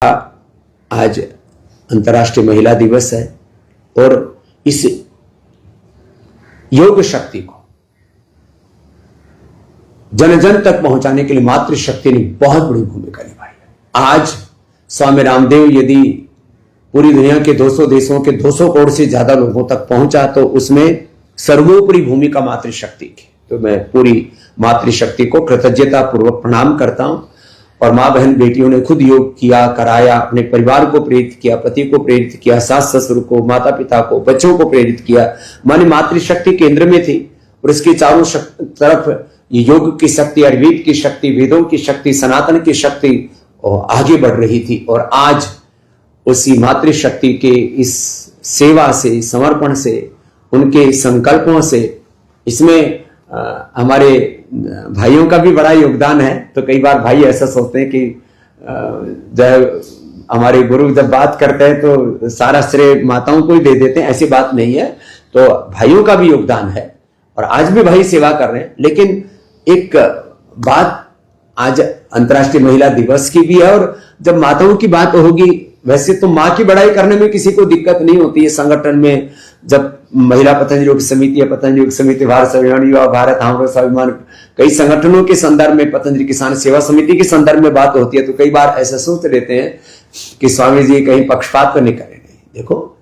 आज अंतर्राष्ट्रीय महिला दिवस है और इस योग शक्ति को जन जन तक पहुंचाने के लिए मातृशक्ति ने बहुत बड़ी भूमिका निभाई है। आज स्वामी रामदेव यदि पूरी दुनिया के 200 देशों के 200 करोड़ से ज्यादा लोगों तक पहुंचा तो उसमें सर्वोपरि भूमिका मातृशक्ति की। तो मैं पूरी मातृशक्ति को कृतज्ञता पूर्वक प्रणाम करता हूं। और मां बहन बेटियों ने खुद योग किया, कराया, अपने परिवार को प्रेरित किया, पति को प्रेरित किया, सास ससुर को, माता पिता को, बच्चों को प्रेरित किया। माने मातृशक्ति केंद्र में थी और इसके चारों तरफ ये योग की शक्ति, आयुर्वेद की शक्ति, वेदों की शक्ति, सनातन की शक्ति आगे बढ़ रही थी। और आज उसी मातृशक्ति के इस सेवा से, समर्पण से, उनके संकल्पों से, इसमें हमारे भाइयों का भी बड़ा योगदान है। तो कई बार भाई ऐसा सोचते हैं कि जब हमारे गुरु जब बात करते हैं तो सारा श्रेय माताओं को ही दे देते हैं, ऐसी बात नहीं है। तो भाइयों का भी योगदान है और आज भी भाई सेवा कर रहे हैं। लेकिन एक बात आज अंतर्राष्ट्रीय महिला दिवस की भी है और जब माताओं की बात होगी, वैसे तो माँ की बड़ाई करने में किसी को दिक्कत नहीं होती है। संगठन में जब महिला पतंजलि योग समिति या पतंजलि योग समिति, भारत स्वाभिमान, युवा भारत, हमरो स्वाभिमान, कई संगठनों के संदर्भ में, पतंजलि किसान सेवा समिति के संदर्भ में बात होती है तो कई बार ऐसा सोच लेते हैं कि स्वामी जी कहीं पक्षपात तो नहीं करेंगे। देखो,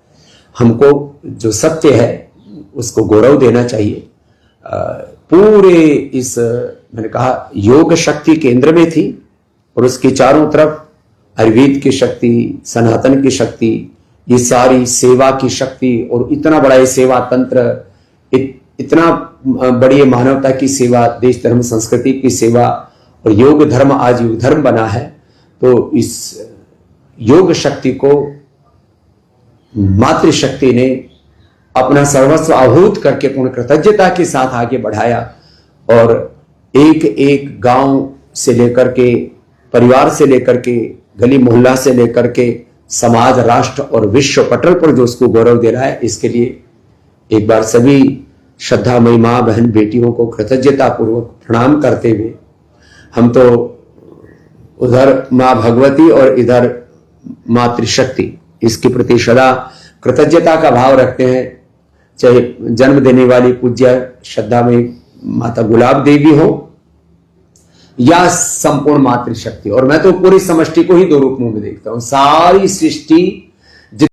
हमको जो सत्य है उसको गौरव देना चाहिए। पूरे इस मैंने कहा योग शक्ति केंद्र में थी और उसके चारों तरफ आयुर्वेद की शक्ति, सनातन की शक्ति, ये सारी सेवा की शक्ति और इतना बड़ा ये सेवा तंत्र, इतना बड़ी मानवता की सेवा, देश धर्म संस्कृति की सेवा और योग धर्म आज युग धर्म बना है। तो इस योग शक्ति को मातृशक्ति ने अपना सर्वस्व आहूत करके पूर्ण कृतज्ञता के साथ आगे बढ़ाया और एक एक गांव से लेकर के, परिवार से लेकर के, गली मोहल्ला से लेकर के समाज, राष्ट्र और विश्व पटल पर जो उसको गौरव दे रहा है, इसके लिए एक बार सभी श्रद्धामयी मां बहन बेटियों को कृतज्ञता पूर्वक प्रणाम करते हुए, हम तो उधर मां भगवती और इधर मातृशक्ति, इसके प्रति सदा कृतज्ञता का भाव रखते हैं। चाहे जन्म देने वाली पूज्य श्रद्धामयी माता गुलाब देवी हो या संपूर्ण मातृशक्ति। और मैं तो पूरी समष्टि को ही दो रूपों में देखता हूं। सारी सृष्टि